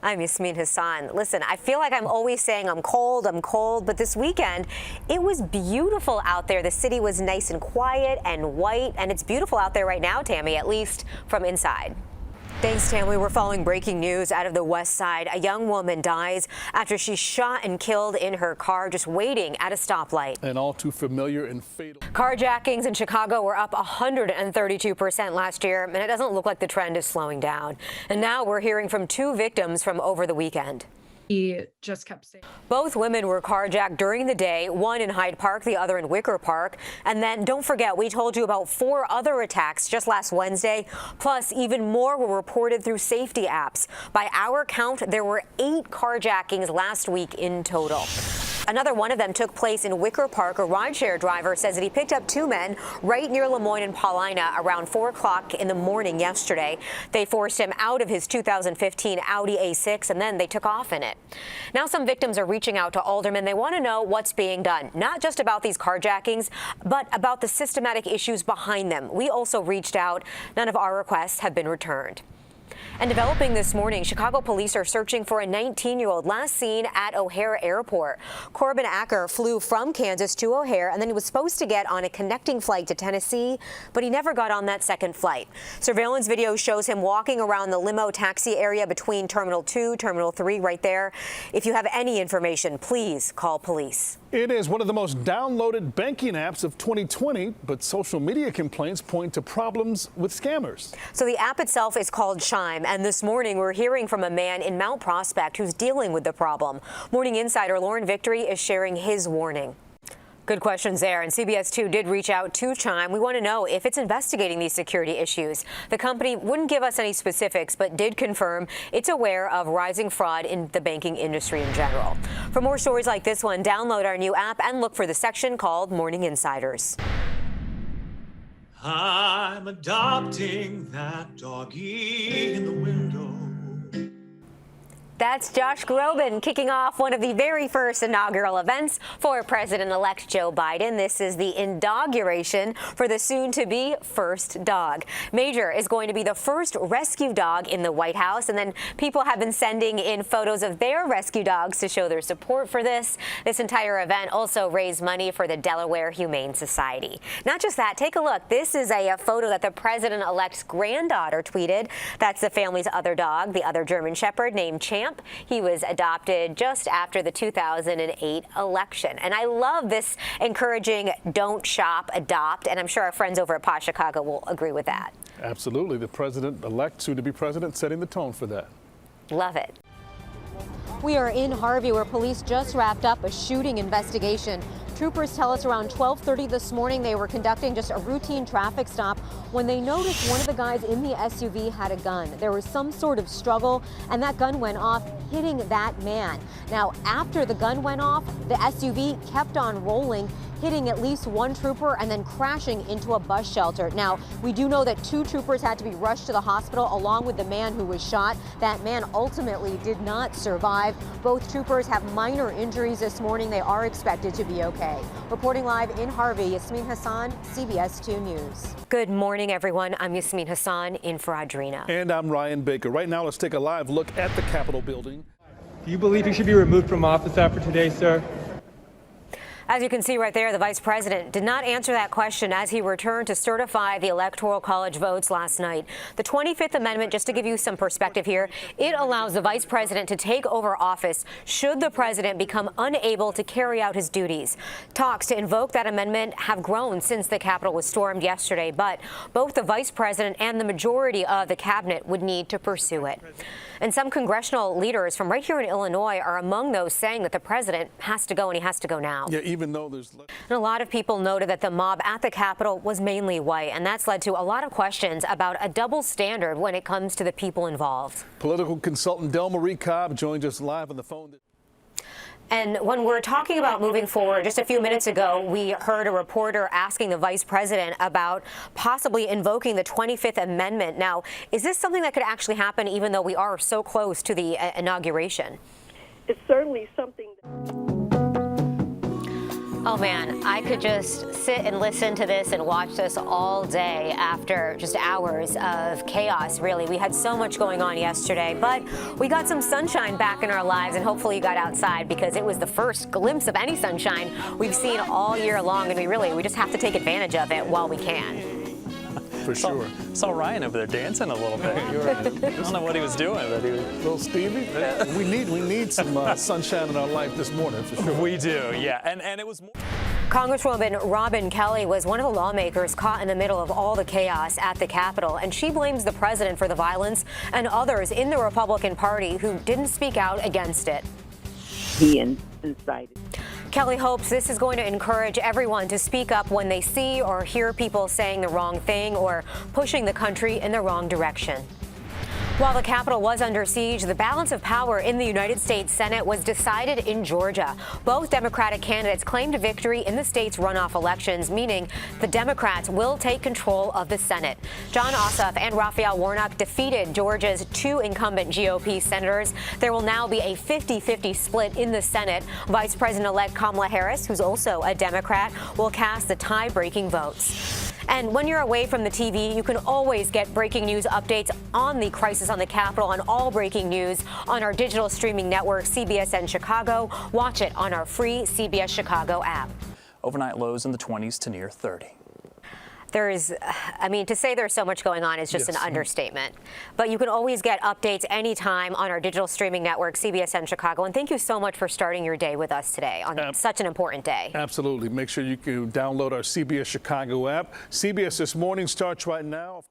I'm Yasmeen Hassan. Listen, I feel like I'm always saying I'm cold, but this weekend it was beautiful out there. The city was nice and quiet and white, and it's beautiful out there right now, Tammy, at least from inside. Thanks, Tammy. We're following breaking news out of the West Side. A young woman dies after she's shot and killed in her car just waiting at a stoplight. An all too familiar and fatal. Carjackings in Chicago were up 132% last year, and it doesn't look like the trend is slowing down. And now we're hearing from 2 victims from over the weekend. He just kept saying. Both women were carjacked during the day, one in Hyde Park, the other in Wicker Park. And then don't forget, we told you about 4 other attacks just last Wednesday. Plus, even more were reported through safety apps. By our count, there were 8 carjackings last week in total. Another one of them took place in Wicker Park. A rideshare driver says that he picked up 2 men right near Lemoyne and Paulina around 4 o'clock in the morning yesterday. They forced him out of his 2015 Audi A6, and then they took off in it. Now some victims are reaching out to aldermen. They want to know what's being done, not just about these carjackings, but about the systematic issues behind them. We also reached out. None of our requests have been returned. And developing this morning, Chicago police are searching for a 19-year-old last seen at O'Hare Airport. Corbin Acker flew from Kansas to O'Hare, and then he was supposed to get on a connecting flight to Tennessee, but he never got on that second flight. Surveillance video shows him walking around the limo taxi area between Terminal 2, Terminal 3, right there. If you have any information, please call police. It is one of the most downloaded banking apps of 2020, but social media complaints point to problems with scammers. So the app itself is called Chime, and this morning we're hearing from a man in Mount Prospect who's dealing with the problem. Morning Insider Lauren Victory is sharing his warning. Good questions there, and CBS 2 did reach out to Chime. We want to know if it's investigating these security issues. The company wouldn't give us any specifics, but did confirm it's aware of rising fraud in the banking industry in general. For more stories like this one, download our new app and look for the section called Morning Insiders. I'm adopting that doggy in the window. That's Josh Groban kicking off one of the very first inaugural events for President-elect Joe Biden. This is the inauguration for the soon-to-be first dog. Major is going to be the first rescue dog in the White House, and then people have been sending in photos of their rescue dogs to show their support for this. This entire event also raised money for the Delaware Humane Society. Not just that, take a look. This is a photo that the President-elect's granddaughter tweeted. That's the family's other dog, the other German Shepherd named Champ. He was adopted just after the 2008 election. And I love this encouraging don't shop, adopt. And I'm sure our friends over at Posh Chicago will agree with that. Absolutely. The president-elect, soon-to-be president, setting the tone for that. Love it. We are in Harvey, where police just wrapped up a shooting investigation. Troopers tell us around 12:30 this morning they were conducting just a routine traffic stop when they noticed one of the guys in the SUV had a gun. There was some sort of struggle, and that gun went off, hitting that man. Now, after the gun went off, the SUV kept on rolling, hitting at least 1 trooper and then crashing into a bus shelter. Now, we do know that 2 troopers had to be rushed to the hospital along with the man who was shot. That man ultimately did not survive. Both troopers have minor injuries this morning. They are expected to be okay. Reporting live in Harvey, Yasmeen Hassan, CBS 2 News. Good morning, everyone. I'm Yasmeen Hassan in for Audrina. And I'm Ryan Baker. Right now, let's take a live look at the Capitol building. Do you believe he should be removed from office after today, sir? As you can see right there, the vice president did not answer that question as he returned to certify the Electoral College votes last night. The 25th Amendment, just to give you some perspective here, it allows the vice president to take over office should the president become unable to carry out his duties. Talks to invoke that amendment have grown since the Capitol was stormed yesterday, but both the vice president and the majority of the cabinet would need to pursue it. And some congressional leaders from right here in Illinois are among those saying that the president has to go, and he has to go now. Yeah, even though there's... And a lot of people noted that the mob at the Capitol was mainly white, and that's led to a lot of questions about a double standard when it comes to the people involved. Political consultant Del Marie Cobb joins us live on the phone. And when we're talking about moving forward, just a few minutes ago, we heard a reporter asking the vice president about possibly invoking the 25th Amendment. Now, is this something that could actually happen even though we are so close to the inauguration? It's certainly something. Oh man, I could just sit and listen to this and watch this all day after just hours of chaos, really. We had so much going on yesterday, but we got some sunshine back in our lives, and hopefully you got outside, because it was the first glimpse of any sunshine we've seen all year long, and we just have to take advantage of it while we can. For sure. Saw Ryan over there dancing a little bit. I don't know what he was doing, but he was. Little Stevie, we need some sunshine in our life this morning, for sure. We do, yeah. And it was more. Congresswoman Robin Kelly was one of the lawmakers caught in the middle of all the chaos at the Capitol, and she blames the president for the violence and others in the Republican Party who didn't speak out against it. He incited. Kelly hopes this is going to encourage everyone to speak up when they see or hear people saying the wrong thing or pushing the country in the wrong direction. While the Capitol was under siege, the balance of power in the United States Senate was decided in Georgia. Both Democratic candidates claimed victory in the state's runoff elections, meaning the Democrats will take control of the Senate. John Ossoff and Raphael Warnock defeated Georgia's two incumbent GOP senators. There will now be a 50-50 split in the Senate. Vice President-elect Kamala Harris, who's also a Democrat, will cast the tie-breaking votes. And when you're away from the TV, you can always get breaking news updates on the crisis on the Capitol on All Breaking News on our digital streaming network, CBSN Chicago. Watch it on our free CBS Chicago app. Overnight lows in the 20s to near 30. To say there's so much going on is just an understatement. But you can always get updates anytime on our digital streaming network, CBSN Chicago. And thank you so much for starting your day with us today on such an important day. Absolutely. Make sure you can download our CBS Chicago app. CBS This Morning starts right now.